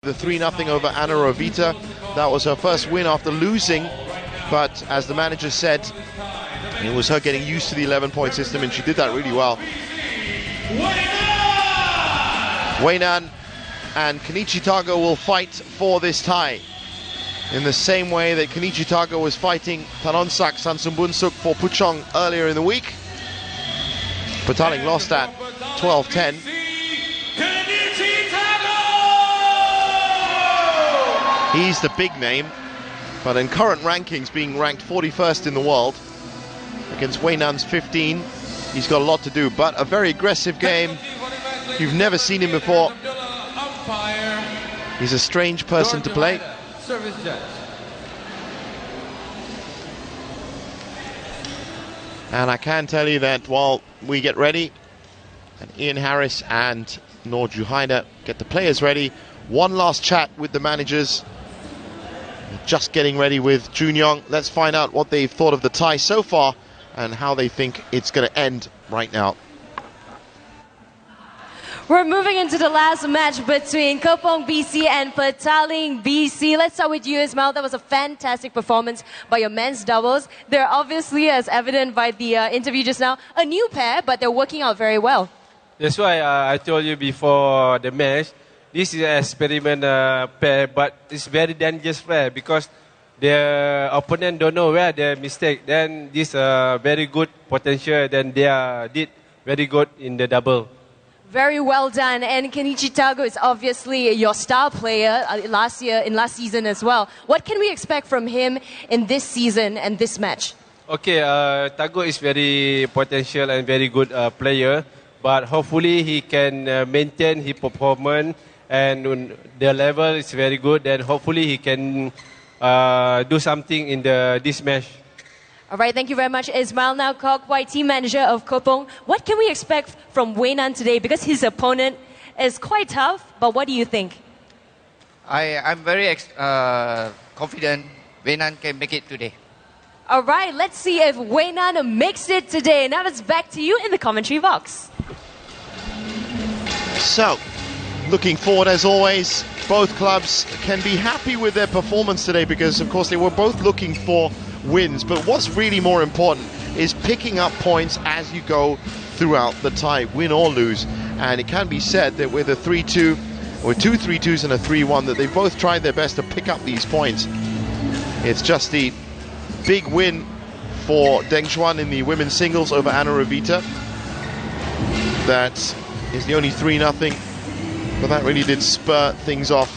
The 3-0 over Ana Rovita. That was her first win after losing, but as the manager said, it was her getting used to the 11-point system, and she did that really well. Wei Nan and Kenichi Tago will fight for this tie in the same way that Kenichi Tago was fighting Tanonsak Sansumbunsuk for Puchong earlier in the week. Petaling lost at 12-10. He's the big name, but in current rankings, being ranked 41st in the world against Wei Nan's 15, he's got a lot to do, but a very aggressive game. You've never seen him before. He's a strange person to play. And I can tell you that while we get ready, and Ian Harris and Noor Juhaina get the players ready, one last chat with the managers. Just getting ready with Junyoung. Let's find out what they've thought of the tie so far and how they think it's going to end right now. We're moving into the last match between Kepong BC and Petaling BC. Let's start with you, Ismail. That was a fantastic performance by your men's doubles. They're obviously, as evident by the interview just now, a new pair, but they're working out very well. That's why I told you before the match, this is an experiment pair, but it's very dangerous pair because the opponent don't know where their mistake. Then this very good potential. Then they did very good in the double. Very well done. And Kenichi Tago is obviously your star player last season as well. What can we expect from him in this season and this match? Okay, Tago is very potential and very good player, but hopefully he can maintain his performance. And the level is very good, and hopefully he can do something in this match. All right, thank you very much, Ismail. Now, Kok Wai, team manager of Kepong. What can we expect from Wei Nan today? Because his opponent is quite tough, but what do you think? I'm very confident Wei Nan can make it today. All right, let's see if Wei Nan makes it today. Now it's back to you in the commentary box. So, looking forward as always, both clubs can be happy with their performance today because of course they were both looking for wins, but what's really more important is picking up points as you go throughout the tie, win or lose. And it can be said that with a 3-2 or 2 3-2s and a 3-1 that they've both tried their best to pick up these points. It's just the big win for Deng Xuan in the women's singles over Ana Rovita that is the only 3-0. But that really did spur things off.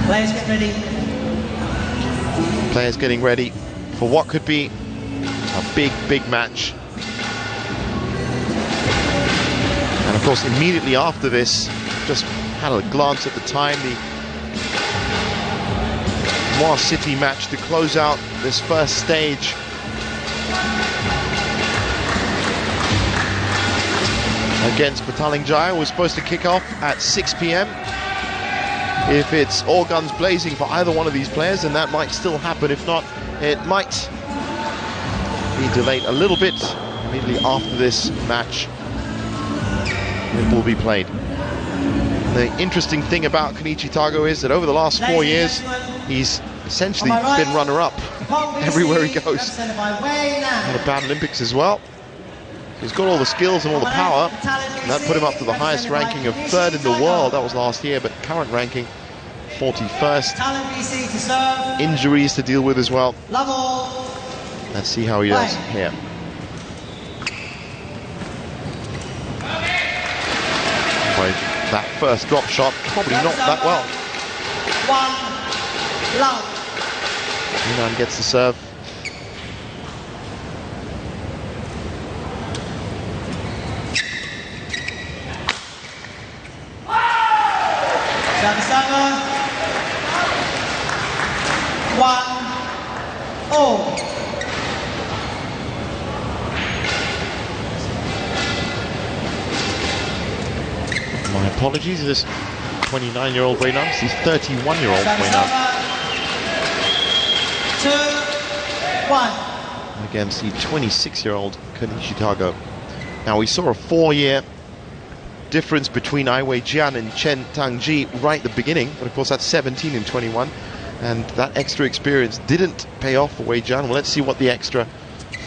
Players get ready. Players getting ready for what could be a big, big match. And of course, immediately after this, just had a glance at the time, the Moa City match to close out this first stage. Against Petaling Jaya was supposed to kick off at 6 p.m. If it's all guns blazing for either one of these players, then that might still happen. If not, it might be delayed a little bit. Immediately after this match, it will be played. The interesting thing about Kenichi Tago is that over the last 4 years, he's essentially been runner-up everywhere he goes. Had a bad Olympics as well. He's got all the skills and all the power, and that put him up to the highest ranking of 3rd in the world. That was last year, but current ranking 41st. Injuries to deal with as well. Let's see how he does here. By that first drop shot, probably not that well. Wei Nan gets the serve. My apologies, this 29-year-old Wei Nan, he's 31-year-old Wei Nan. 2-1 against the 26-year-old Kenichi Tago. Now we saw a 4-year difference between Ai Weijian and Chen Tangji right at the beginning, but of course that's 17 and 21, and that extra experience didn't pay off for Weijian. Well, let's see what the extra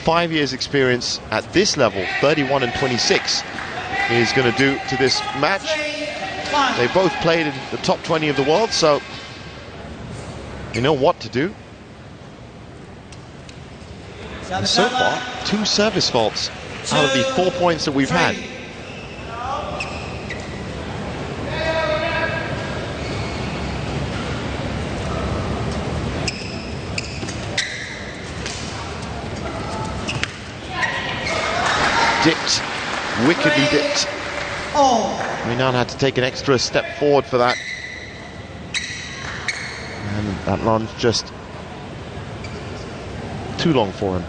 5 years experience at this level, 31 and 26, is going to do to this match. They both played in the top 20 of the world, so you know what to do. And so far, 2 service faults out of the 4 points that we've had. Dipped, wickedly dipped. Wei Nan had to take an extra step forward for that. And that lunge just too long for him.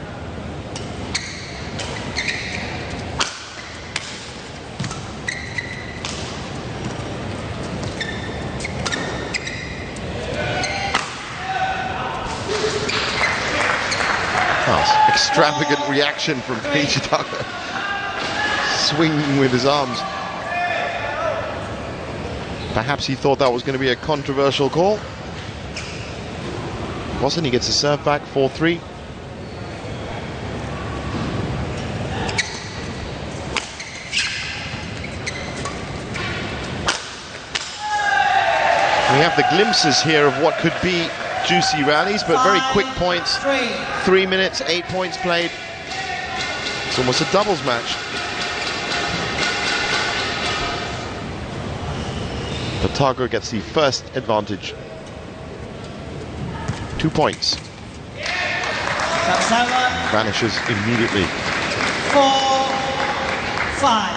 Oh, extravagant reaction from Kenichi Tago. Swinging with his arms. Perhaps he thought that was going to be a controversial call. Wasn't. He gets a serve back, 4-3. We have the glimpses here of what could be juicy rallies, but very quick points. 3 minutes, 8 points played. It's almost a doubles match. But Tago gets the first advantage. 2 points. Vanishes immediately. 4-5.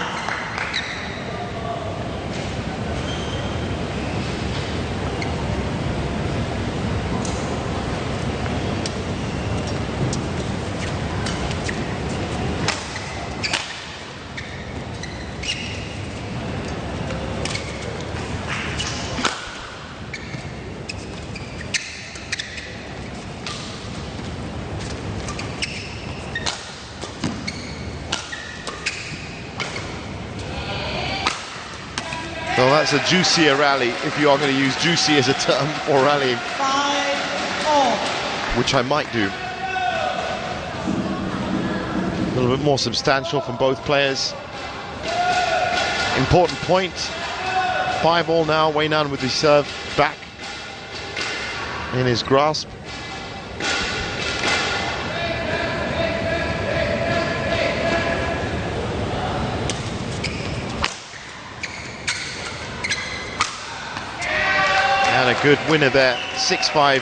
Well, that's a juicier rally, if you are going to use juicy as a term for rallying. 5-4. Which I might do. A little bit more substantial from both players. Important point. 5-all now. Wei Nan with the serve back in his grasp. And a good winner there, 6-5.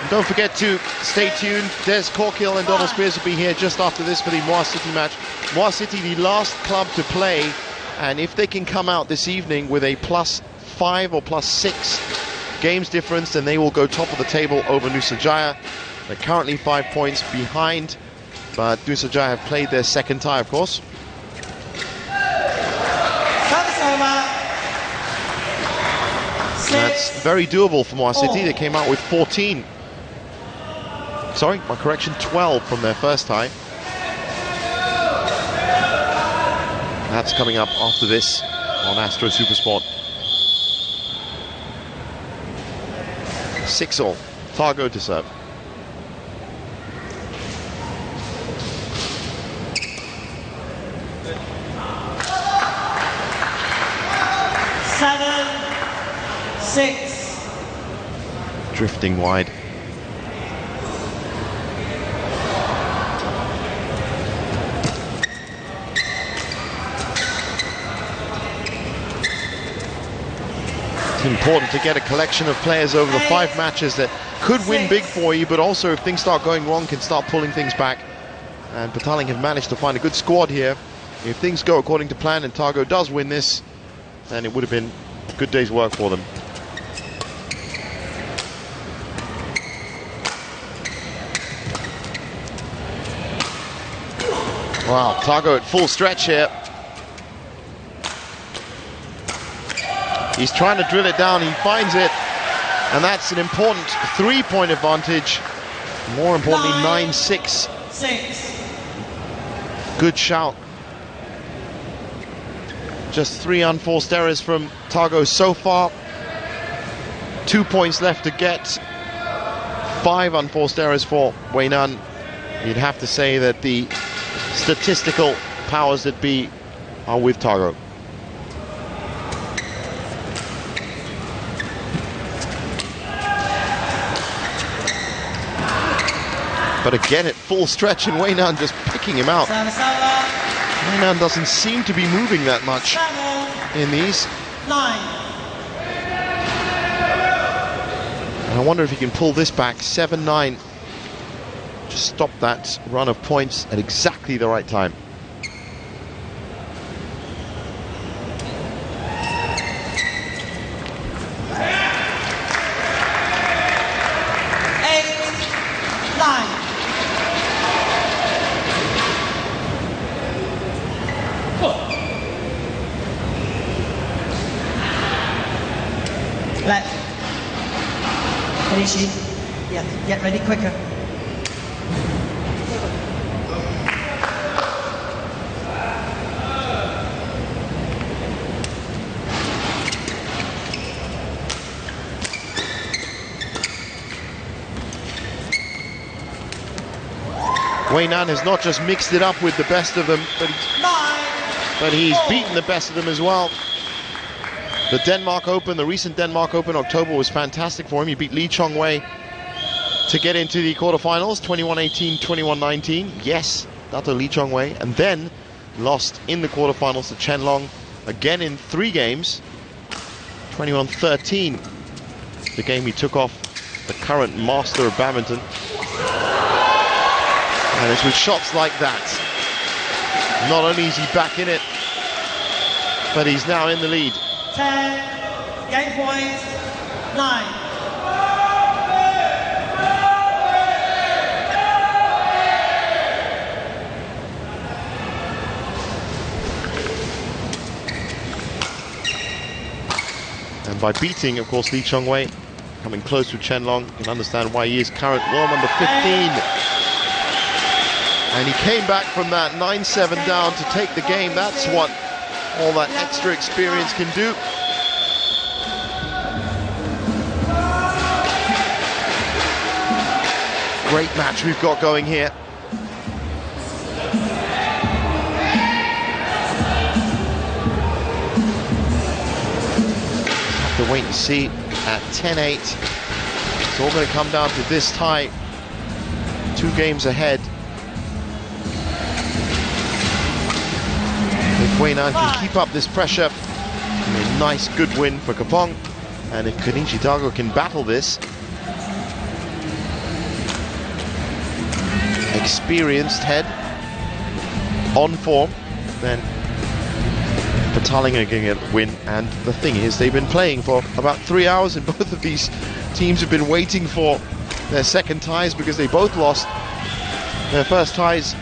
And don't forget to stay tuned. Des Corkill and Donald Spears will be here just after this for the Moa City match. Moa City, the last club to play, and if they can come out this evening with a +5 or +6 games difference, then they will go top of the table over Nusa Jaya. They're currently 5 points behind, but Nusa Jaya have played their second tie, of course. That's very doable for Moa City. They came out with 14. Sorry, my correction, 12 from their first tie. That's coming up after this on Astro Supersport. 6-all. Tago to serve. Drifting wide. It's important to get a collection of players over the 5 matches that could win big for you, but also if things start going wrong, can start pulling things back. And Petaling have managed to find a good squad here. If things go according to plan and Tago does win this, then it would have been a good day's work for them. Wow, Tago at full stretch here. He's trying to drill it down, he finds it, and that's an important 3-point advantage. More importantly, 9-6. Good shout. Just 3 unforced errors from Tago so far. 2 points left to get. 5 unforced errors for Wei Nan. You'd have to say that the statistical powers that be are with Tago. But again, at full stretch, and Wei Nan just picking him out. Wei Nan doesn't seem to be moving that much in these. 9. And I wonder if he can pull this back. 7-9. Just stop that run of points at exactly the right time. Left. Kenichi. Yeah, get ready quicker. Wei Nan has not just mixed it up with the best of them, but he's beaten the best of them as well. The Denmark Open, the recent Denmark Open October was fantastic for him. He beat Lee Chong-wei to get into the quarterfinals, 21-18, 21-19. Yes, Dato Lee Chong-wei. And then lost in the quarterfinals to Chen Long, again in 3 games, 21-13. The game he took off the current master of badminton. And it's with shots like that. Not only is he back in it, but he's now in the lead. 10, game points, 9. And by beating, of course, Lee Chong-wei, coming close to Chen Long, you can understand why he is current world number 15. And he came back from that 9-7 down to take the game. That's what all that extra experience can do. Great match we've got going here. Have to wait and see at 10-8. It's all going to come down to this tie. 2 games ahead. If Wei Nan can keep up this pressure, a nice good win for Kepong. And if Kenichi Tago can battle this, experienced head on form, then Petaling are going to get a win. And the thing is, they've been playing for about 3 hours, and both of these teams have been waiting for their second ties because they both lost their first ties.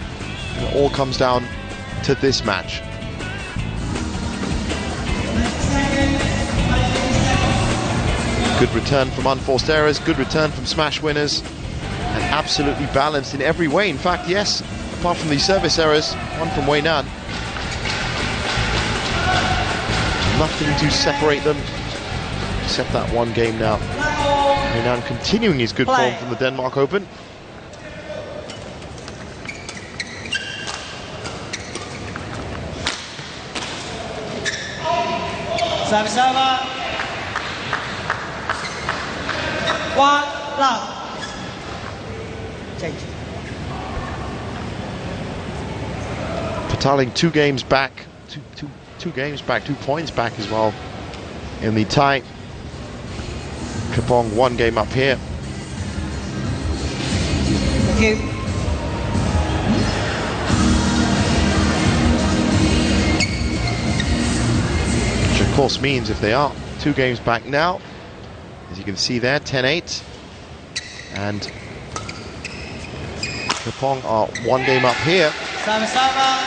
And it all comes down to this match. Good return from unforced errors, good return from smash winners, and absolutely balanced in every way. In fact, yes, apart from the service errors, one from Wei Nan. Nothing to separate them, except that one game now. Wei Nan continuing his good form from the Denmark Open. Service over. 1 love. Change. Petaling 2 games back, two games back, 2 points back as well in the tie. Kepong 1 game up here. Thank you. Which of course means if they are 2 games back now, as you can see there, 10-8, and Kepong are 1 game up here. Service over.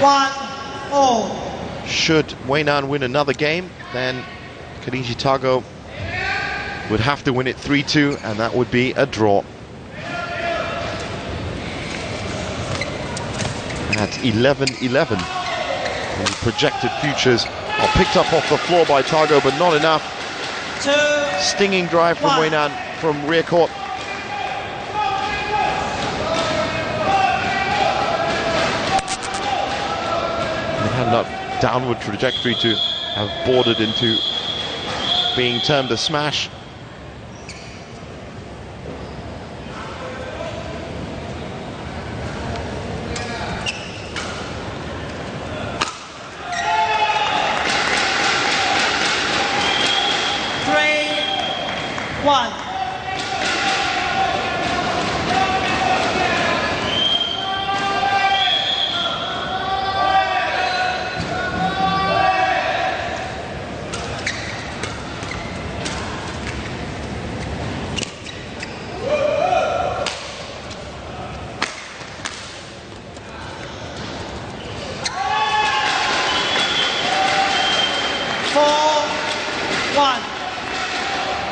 1-all. Should Wei Nan win another game, then Kenichi Tago would have to win it 3-2, and that would be a draw. At 11-11. The projected futures are picked up off the floor by Tago, but not enough. 2, Stinging drive from Wei Nan from rear court. They had enough downward trajectory to have bordered into being termed a smash.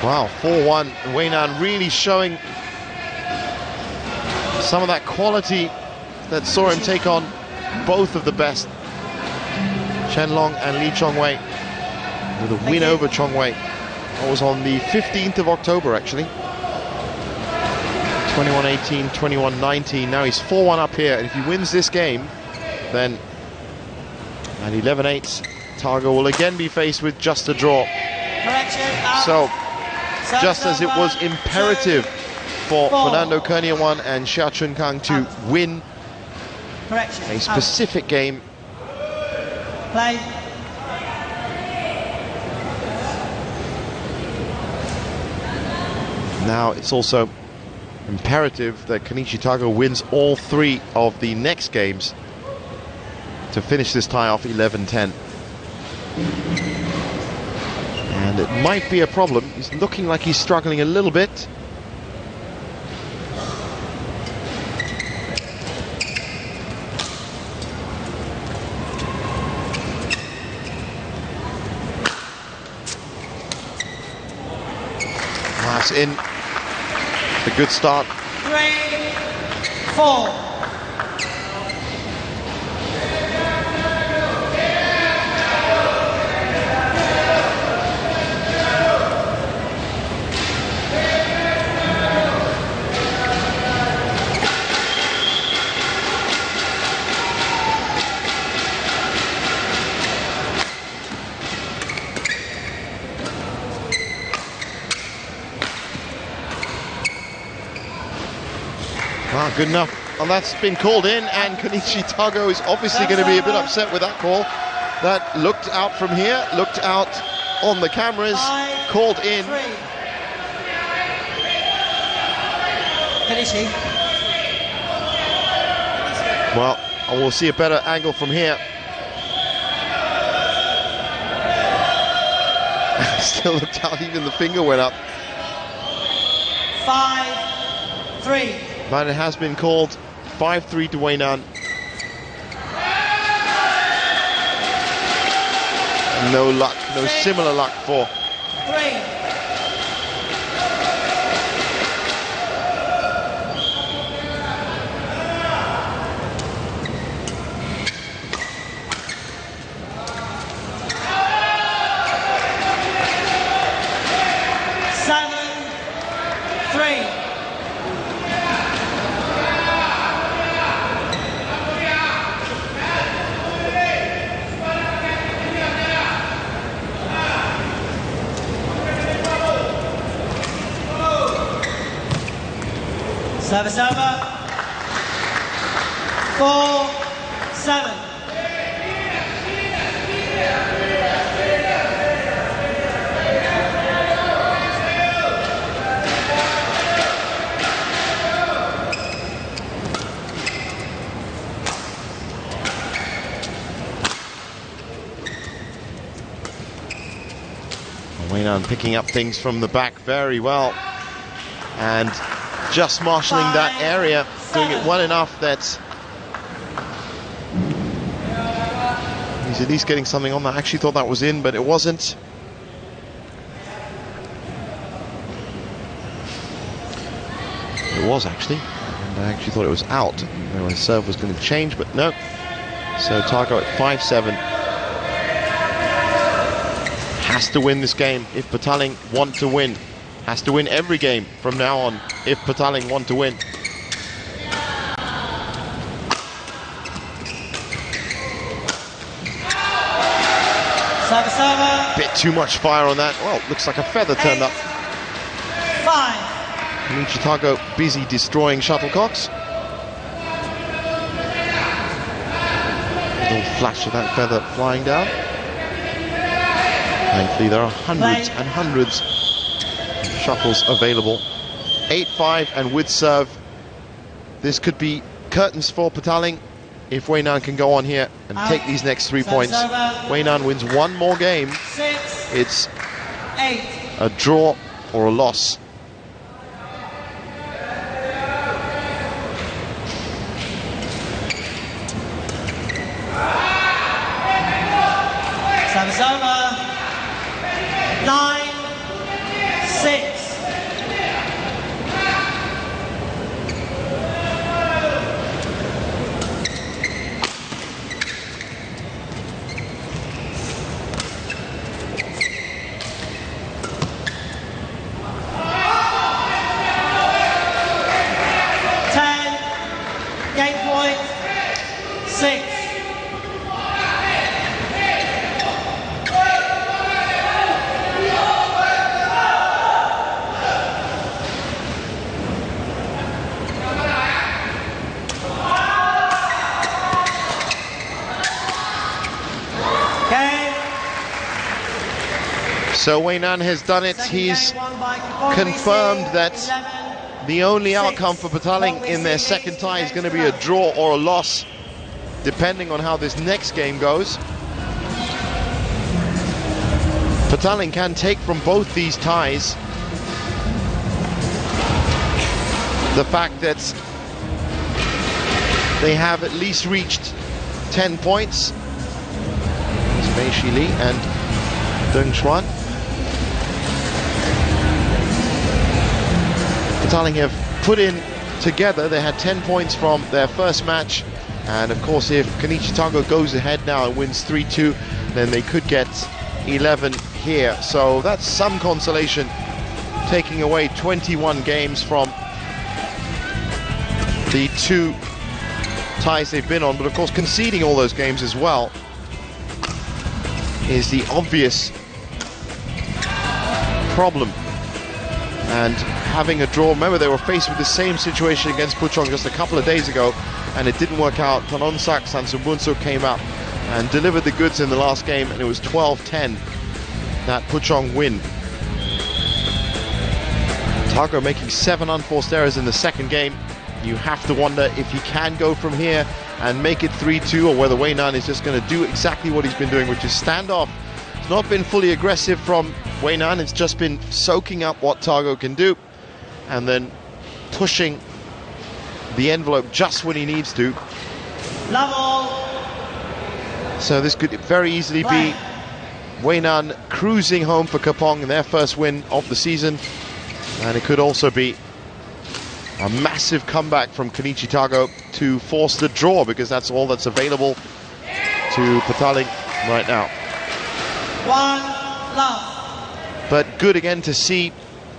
Wow, 4-1. Wei Nan really showing some of that quality that saw him take on both of the best, Chen Long and Lee Chong-wei, with a win over Chong-wei. That was on the 15th of October, actually. 21-18, 21-19. Now he's 4-1 up here, and if he wins this game, then at 11-8, Tago will again be faced with just a draw. So, just as it was imperative for Fernando Kenichi and Xia Chunkang to win a specific game, now it's also imperative that Kenichi Tago wins all 3 of the next games to finish this tie off 11-10. And it might be a problem. He's looking like he's struggling a little bit. That's in. A good start. 3-4. Good enough. And that's been called in, and Kenichi Tago is obviously going to be a bit upset with that call. That looked out from here, looked out on the cameras, called in. Kenichi. Well, we'll see a better angle from here. Still looked out, even the finger went up. 5-3. But it has been called 5-3 to Wei Nan. No luck, no similar luck for 3. Service over. 4-7. Wei Nan picking up things from the back very well, and just marshalling that area, doing it well enough that he's at least getting something on that. I actually thought that was in, but it wasn't. It was actually, and I actually thought it was out. My serve was going to change, but no. So Tago at 5-7. has to win this game if Petaling want to win. Has to win every game from now on if Petaling want to win. Bit too much fire on that. Well, looks like a feather turned up. 5. Kenichi Tago busy destroying shuttlecocks. A little flash of that feather flying down. Thankfully, there are hundreds and hundreds of shuttles available. 8-5, and with serve, this could be curtains for Petaling if Wei Nan can go on here and take these next 3 points. Wei Nan wins one more game. 6. It's 8. a draw or a loss. Service over. 9. 6. Game point, 6. Game. So Wei Nan has done it. He's confirmed that the only outcome for Petaling in their second tie is going to be a draw or a loss, depending on how this next game goes. Petaling can take from both these ties the fact that they have at least reached 10 points. It's Mei Shi Li and Deng Xuan. Petaling have put in together, they had 10 points from their first match, and of course if Kenichi Tago goes ahead now and wins 3-2, then they could get 11 here. So that's some consolation, taking away 21 games from the 2 ties they've been on, but of course conceding all those games as well is the obvious problem. And having a draw, remember they were faced with the same situation against Puchong just a couple of days ago, and it didn't work out. Tanonsak Sansumbunso came up and delivered the goods in the last game, and it was 12-10, that Puchong win. Tago making 7 unforced errors in the second game. You have to wonder if he can go from here and make it 3-2, or whether Wei Nan is just going to do exactly what he's been doing, which is stand off. It's not been fully aggressive from Wei Nan, it's just been soaking up what Tago can do and then pushing the envelope just when he needs to. Level. So this could very easily be Wei Nan cruising home for Kepong in their first win of the season, and it could also be a massive comeback from Kenichi Tago to force the draw, because that's all that's available to Petaling right now. 1 love. But good again to see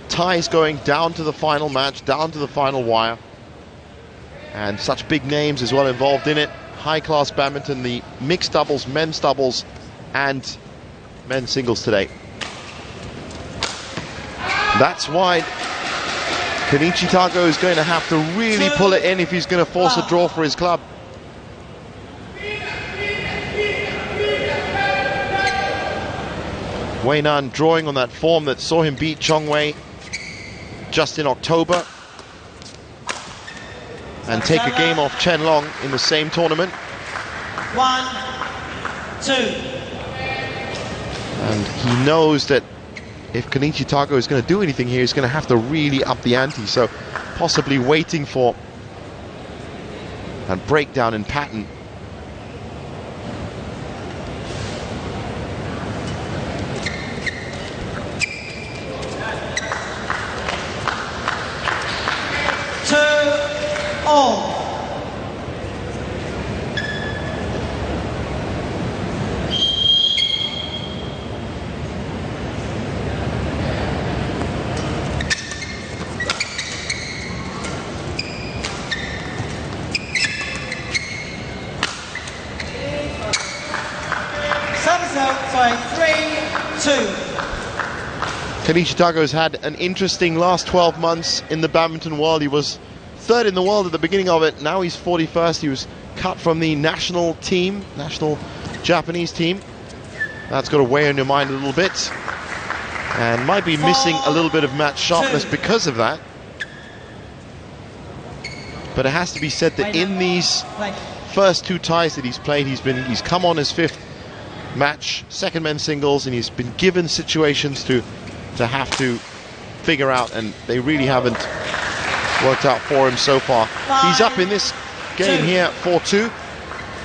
ties going down to the final match, down to the final wire, and such big names as well involved in it. High-class badminton, the mixed doubles, men's doubles, and men's singles today. That's why Kenichi Tago is going to have to really pull it in if he's going to force a draw for his club. Wei Nan drawing on that form that saw him beat Chong Wei just in October and take a game off Chen Long in the same tournament. 1, 2. And he knows that if Kenichi Tago is going to do anything here, he's going to have to really up the ante, so possibly waiting for that breakdown in pattern. All. 3-2. Kenichi Tago's had an interesting last 12 months in the badminton world. He was third in the world at the beginning of it. Now he's 41st. He was cut from the national team, national Japanese team. That's got to weigh on your mind a little bit. And might be missing a little bit of match sharpness because of that. But it has to be said that in these first 2 ties that he's played, he's come on his 5th match, second men's singles, and he's been given situations to have to figure out, and they really haven't worked out for him so far. He's up in this game here 4-2,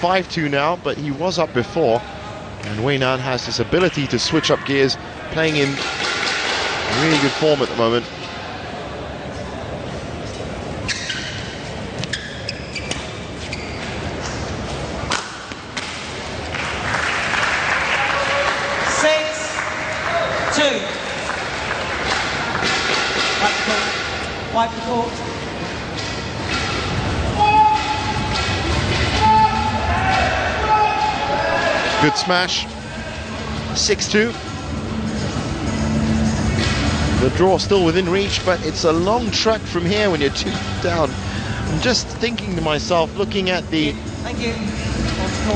5-2 now, but he was up before, and Wei Nan has this ability to switch up gears, playing in really good form at the moment. Wipe the court. Good smash. 6-2. The draw still within reach, but it's a long trek from here when you're 2 down. I'm just thinking to myself, looking at the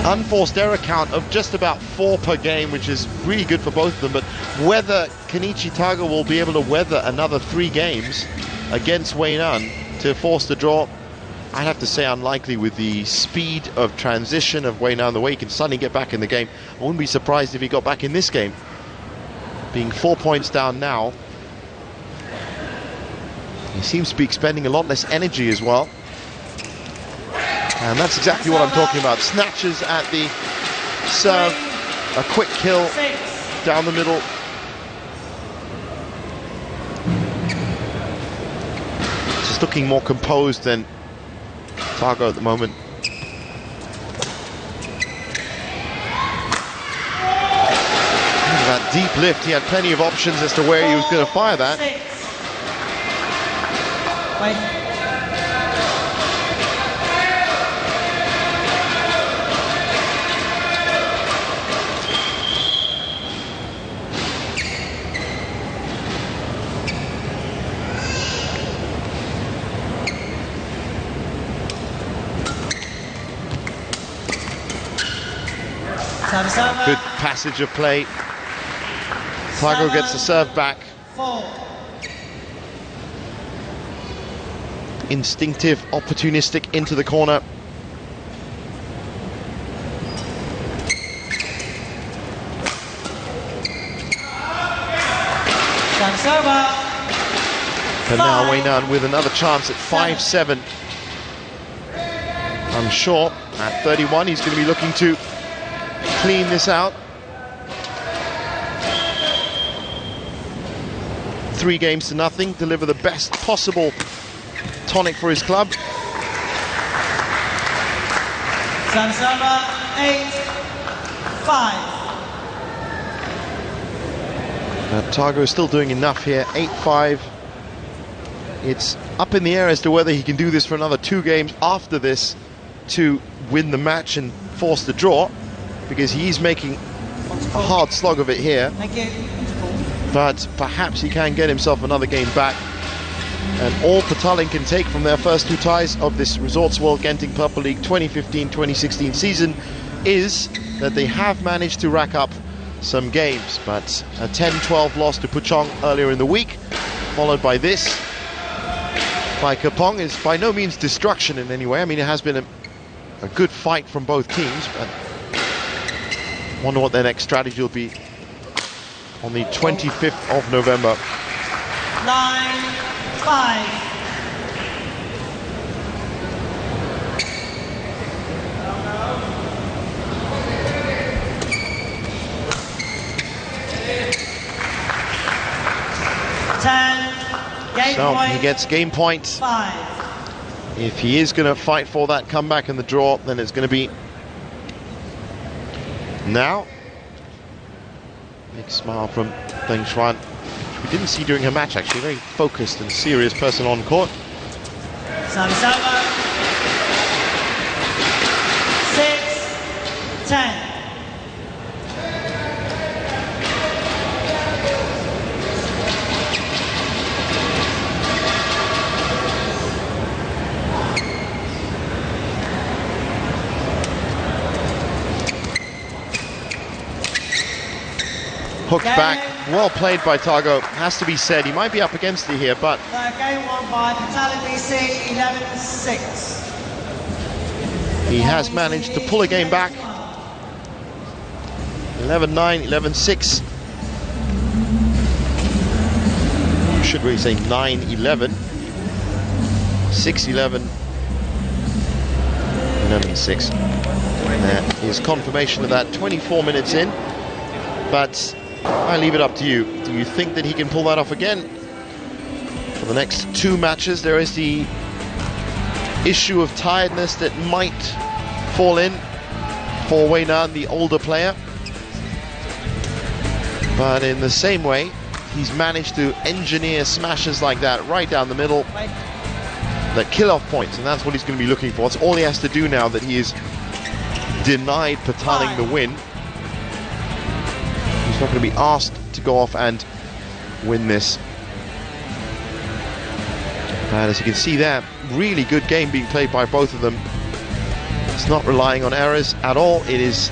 unforced error count of just about 4 per game, which is really good for both of them, but whether Kenichi Tago will be able to weather another 3 games against Wei Nan to force the draw, I'd have to say unlikely with the speed of transition of Wei Nan, the way he can suddenly get back in the game. I wouldn't be surprised if he got back in this game. Being 4 points down now, he seems to be expending a lot less energy as well. And that's exactly what I'm talking about. Snatches at the serve, a quick kill down the middle. Just looking more composed than Tago at the moment. That deep lift, he had plenty of options as to where he was going to fire that. Good passage of play. Tago gets the serve back. 4. Instinctive, opportunistic into the corner. Service over. And now Wei Nan with another chance at 5-7. I'm sure at 31 he's going to be looking to clean this out. 3 games to nothing, deliver the best possible tonic for his club. Service over. 8-5. Tago is still doing enough here. 8-5. It's up in the air as to whether he can do this for another 2 games after this to win the match and force the draw, because he's making a hard slog of it here. Thank you. But perhaps he can get himself another game back. And all Petaling can take from their first 2 ties of this Resorts World Genting Purple League 2015-2016 season is that they have managed to rack up some games. But a 10-12 loss to Puchong earlier in the week, followed by this by Kepong, is by no means destruction in any way. I mean, it has been a good fight from both teams, but wonder what their next strategy will be on the 25th of November. 9-5. So he gets game point. 5. If he is going to fight for that comeback in the draw, then it's going to be now. Big smile from Deng Xuan, which we didn't see during her match actually. Very focused and serious person on court. Service over. 6-10. Hooked back, well played by Tago, has to be said. He might be up against it here, but Game won by Petaling BC 11-6. he has managed to pull a game back. 11-9, 11-6. Should we say 9-11? 6-11, 11-6. That is confirmation of that 24 minutes in. But I leave it up to you. Do you think that he can pull that off again? For the next 2 matches, there is the issue of tiredness that might fall in for Wei Nan, the older player. But in the same way, he's managed to engineer smashes like that right down the middle that kill off points, and that's what he's going to be looking for. It's all he has to do now that he is denied Petaling the win. He's not going to be asked to go off and win this. And as you can see there, really good game being played by both of them. It's not relying on errors at all. It is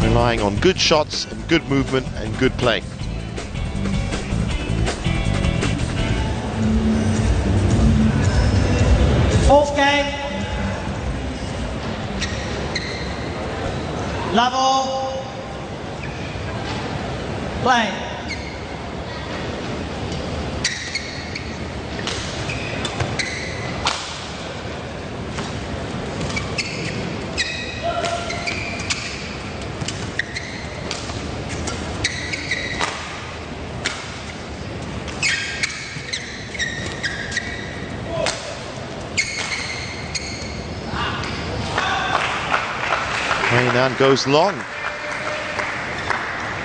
relying on good shots and good movement and good play. Fourth game. Level. Play. Wei Nan goes long.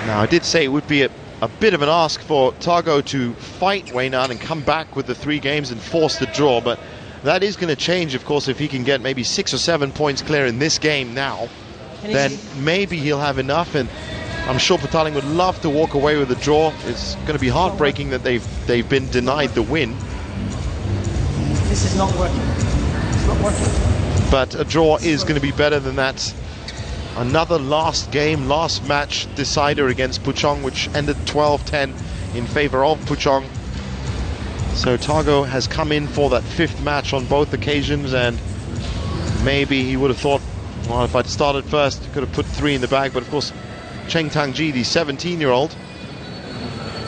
Now, I did say it would be a bit of an ask for Tago to fight Wei Nan and come back with the 3 games and force the draw, but that is going to change, of course, if he can get maybe 6 or 7 points clear in this game now. Then maybe he'll have enough, and I'm sure Petaling would love to walk away with a draw. It's going to be heartbreaking that they've been denied the win. This is not working. It's not working. But a draw is going to be better than that. Another last game, last match decider against Puchong, which ended 12-10 in favor of Puchong. So Tago has come in for that 5th match on both occasions, and maybe he would have thought, well, if I'd started first, could have put 3 in the bag. But of course, Cheng Tang-ji, the 17-year-old,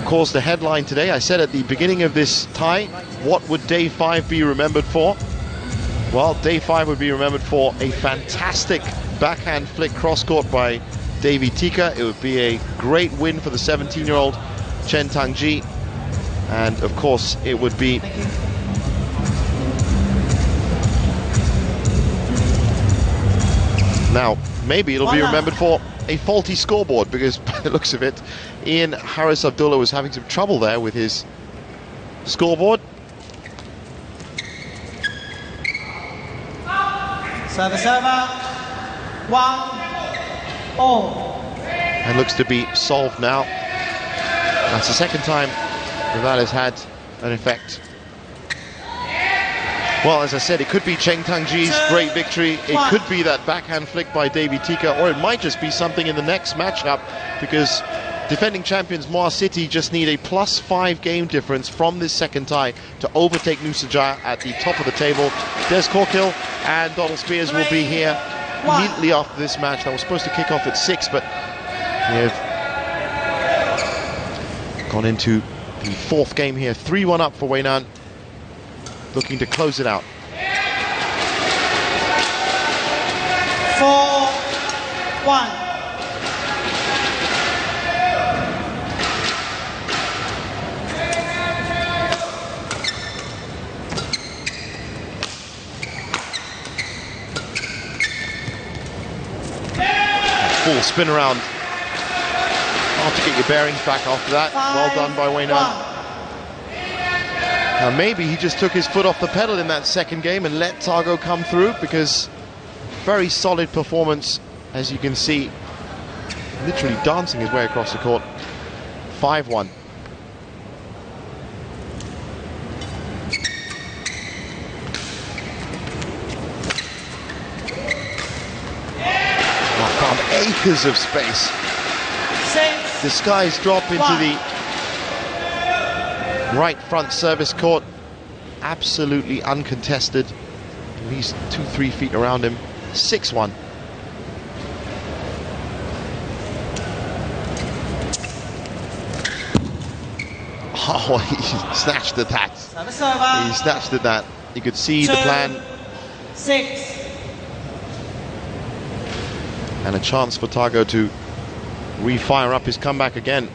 caused the headline today. I said at the beginning of this tie, what would day 5 be remembered for? Well, day 5 would be remembered for a fantastic backhand flick cross-court by Davy Tika. It would be a great win for the 17-year-old Chen Tang-ji. And of course, it would be now, maybe it'll be remembered for a faulty scoreboard, because by the looks of it, Ian Harris Abdullah was having some trouble there with his scoreboard. Server. 1-all. And looks to be solved now. That's the second time that has had an effect. Well, as I said, it could be Cheng Tang-ji's great victory. It could be that backhand flick by Davy Tika, or it might just be something in the next matchup, because defending champions Moa City just need a +5 game difference from this second tie to overtake Nusajaya at the top of the table. Des Corkill and Donald Spears will be here immediately after this match. That was supposed to kick off at 6, but we have gone into the 4th game here. 3-1 up for Wei Nan, looking to close it out. 4-1. Full spin around. Hard to get your bearings back after that. Well done by Wei Nan. Now maybe he just took his foot off the pedal in that second game and let Tago come through, because very solid performance, as you can see, literally dancing his way across the court. 5-1. Acres of space. disguised drop into the right front service court. Absolutely uncontested. At least 2-3 feet around him. 6-1. Oh, he snatched at that. He snatched at that. You could see the plan. 6. And a chance for Tago to refire up his comeback again.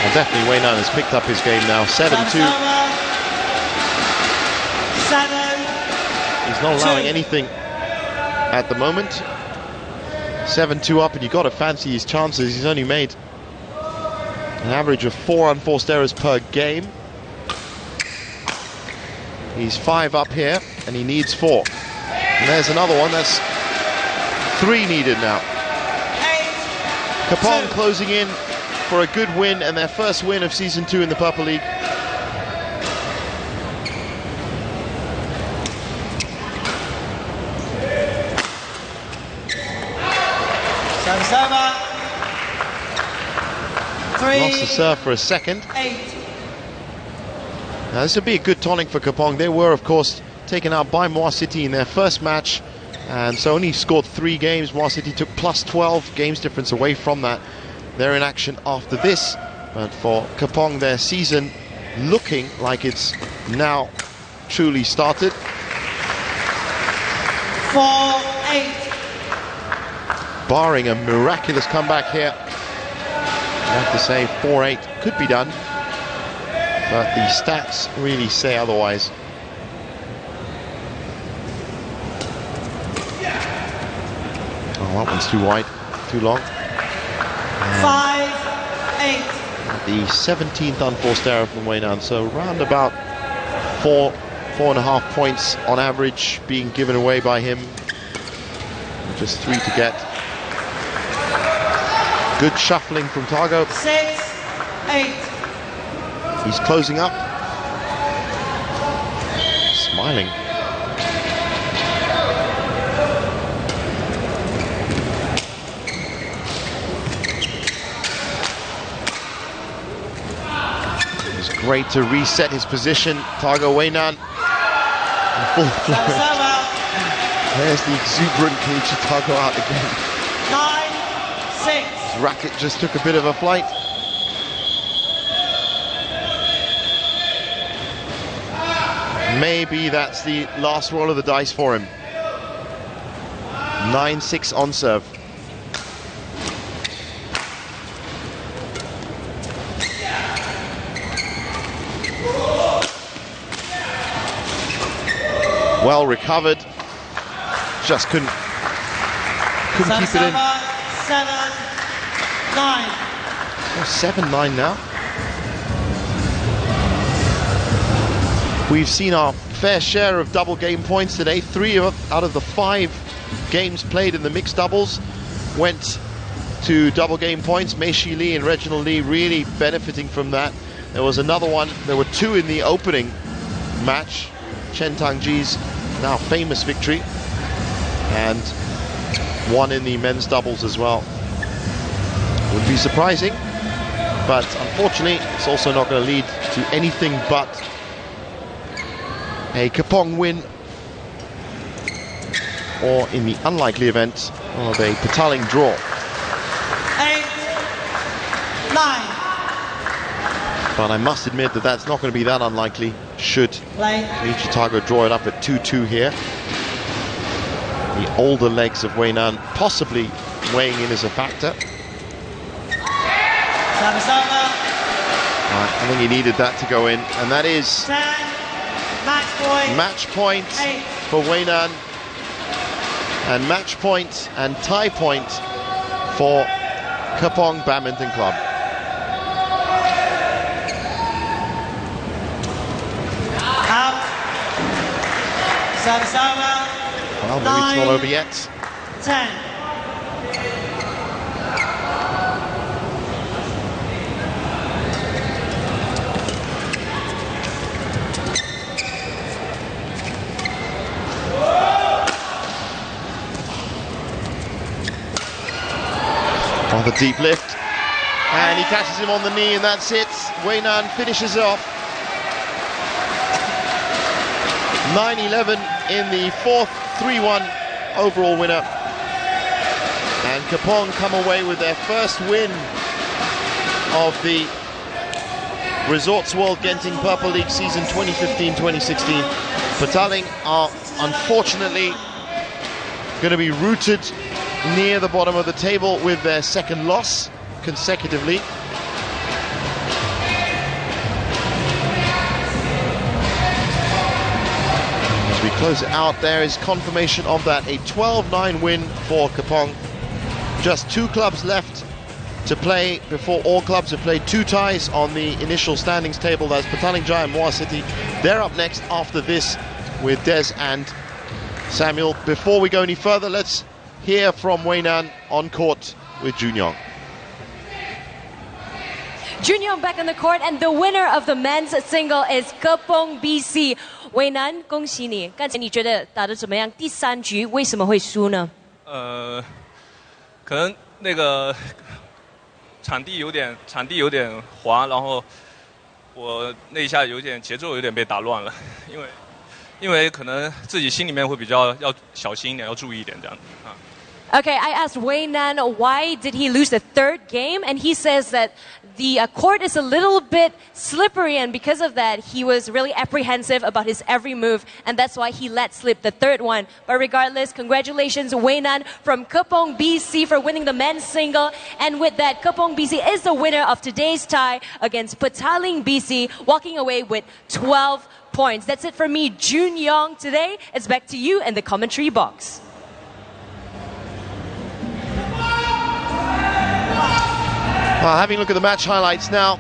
Well, definitely Wei Nan has picked up his game now. 7-2. He's not allowing anything at the moment. 7-2 up, and you've got to fancy his chances. He's only made an average of 4 unforced errors per game. He's 5 up here, and he needs 4. And there's another one. That's 3 needed now. Kepong closing in for a good win, and their first win of Season 2 in the Purple League. Service over. 3. Lost the serve for a second. 8. Now this would be a good tonic for Kepong. They were, of course, taken out by Moa City in their first match, and so only scored 3 games. Moa City took plus 12 games difference away from that. They're in action after this, but for Kepong, their season looking like it's now truly started. 4-8. Barring a miraculous comeback here, I have to say 4-8 could be done, but the stats really say otherwise. Oh, that one's too wide, too long. 5-8. The 17th unforced error from Wei Nan, so round about 4.5 points on average being given away by him. Just 3 to get. Good shuffling from Tago. 6-8. He's closing up. Smiling. It was great to reset his position. Tago Wei Nan in full flourish. There's the exuberant Kenichi Tago out again. 9-6. His racket just took a bit of a flight. Maybe that's the last roll of the dice for him. 9-6 on serve. Well recovered. Just couldn't keep it in. 7-9. Oh, 7-9 now. We've seen our fair share of double game points today. 3 out of the 5 games played in the mixed doubles went to double game points. Mei Shi Lee and Reginald Lee really benefiting from that. There was another one. There were 2 in the opening match. Chen Tangji's now famous victory, and 1 in the men's doubles as well. Would be surprising, but unfortunately it's also not going to lead to anything but a Kepong win, or in the unlikely event of a Petaling draw. 8-9. But I must admit that that's not going to be that unlikely should Kenichi Tago draw it up at 2-2 here. The older legs of Wei Nan possibly weighing in as a factor. I think he needed that to go in, and that is 10. match point for Wei Nan, and match point and tie point for Kepong Badminton Club. Out. Service over. Well, maybe it's not over yet. 10. On the deep lift, and he catches him on the knee, and that's it. Wei Nan finishes off 9-11 in the fourth, 3-1 overall winner. And Kepong come away with their first win of the Resorts World Genting Purple League season 2015-2016. Petaling are unfortunately going to be rooted near the bottom of the table with their second loss consecutively. As we close it out, there is confirmation of that, a 12-9 win for Kepong. Just 2 clubs left to play before all clubs have played. 2 ties on the initial standings table. That's Petaling Jaya and Muar City. They're up next after this with Des and Samuel. Before we go any further, let's hear from Wei Nan on court with Jun Yong. Jun Yong back on the court, and the winner of the men's single is Kepong BC. Wei Nan, 恭喜你。刚才你觉得打得怎么样？第3局为什么会输呢？可能那个场地有点滑，然后我那一下有点节奏有点被打乱了，因为可能自己心里面会比较要小心一点，要注意一点这样啊。Okay, I asked Wei Nan why did he lose the 3rd game, and he says that the court is a little bit slippery, and because of that, he was really apprehensive about his every move, and that's why he let slip the 3rd one. But regardless, congratulations, Wei Nan from Kepong BC for winning the men's single, and with that, Kepong BC is the winner of today's tie against Petaling BC, walking away with 12 points. That's it for me, Jun Yong. Today, it's back to you in the commentary box. Having a look at the match highlights now,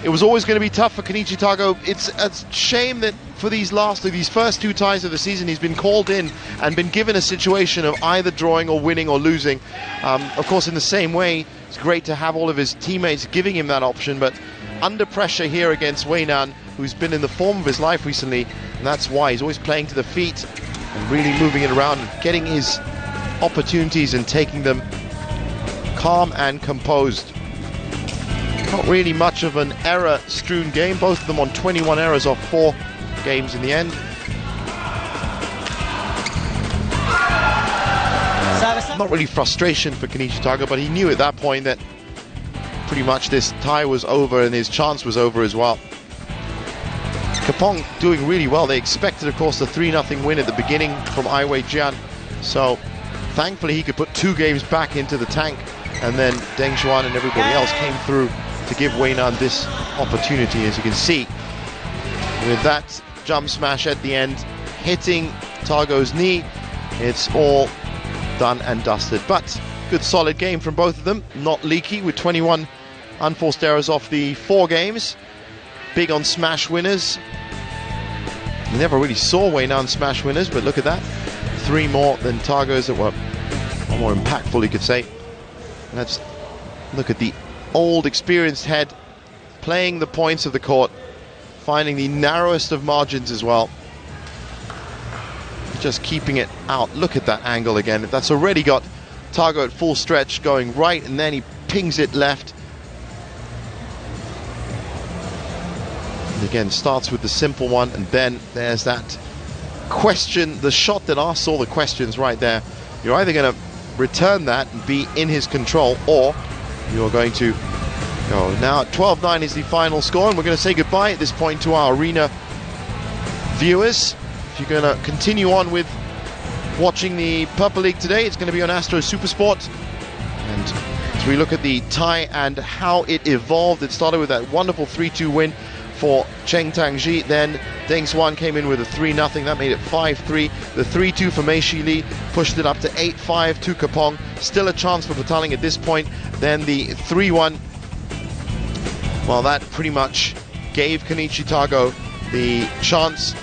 it was always going to be tough for Kenichi Tago. It's a shame that for these first 2 ties of the season, he's been called in and been given a situation of either drawing or winning or losing. Of course, in the same way, it's great to have all of his teammates giving him that option, but under pressure here against Wei Nan, who's been in the form of his life recently, and that's why he's always playing to the feet and really moving it around and getting his opportunities and taking them calm and composed. Not really much of an error-strewn game, both of them on 21 errors off 4 games in the end. Not really frustration for Kenichi Tago, but he knew at that point that pretty much this tie was over and his chance was over as well. Kepong doing really well. They expected, of course, the 3-0 win at the beginning from Ai Wei-jian, so thankfully he could put 2 games back into the tank, and then Deng Xuan and everybody else came through to give Wei Nan this opportunity. As you can see, with that jump smash at the end hitting Tago's knee, it's all done and dusted. But good solid game from both of them, not leaky, with 21 unforced errors off the 4 games. Big on smash winners. You never really saw Wei Nan smash winners, but look at that, 3 more than Tago's that were more impactful, you could say. Let's look at the old experienced head playing the points of the court, finding the narrowest of margins as well, just keeping it out. Look at that angle again. That's already got Tago at full stretch going right, and then he pings it left. And again, starts with the simple one, and then there's that question, the shot that asked all the questions right there. You're either going to return that and be in his control, or you're going to go. Now 12-9 is the final score, and we're going to say goodbye at this point to our arena viewers. If you're going to continue on with watching the Purple League today, it's going to be on Astro Supersport. And as we look at the tie and how it evolved, it started with that wonderful 3-2 win for Cheng Tangji. Then Deng Xuan came in with a 3-0, that made it 5-3. The 3-2 for Mei Shi Li pushed it up to 8-5 to Kepong. Still a chance for Petaling at this point. Then the 3-1, well, that pretty much gave Kenichi Tago the chance.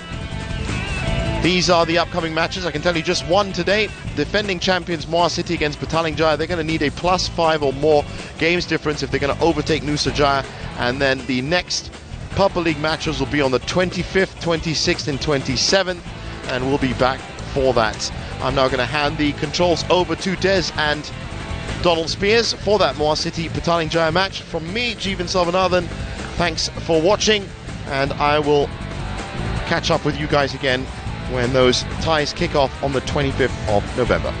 These are the upcoming matches. I can tell you just one today. Defending champions Muar City against Petaling Jaya. They're going to need a +5 or more games difference if they're going to overtake Nusa Jaya. And then the next Purple League matches will be on the 25th, 26th and 27th, and we'll be back for that. I'm now going to hand the controls over to Des and Donald Spears for that Moa City Petaling Jaya match. From me, Jeevan Salvanathan, thanks for watching, and I will catch up with you guys again when those ties kick off on the 25th of November.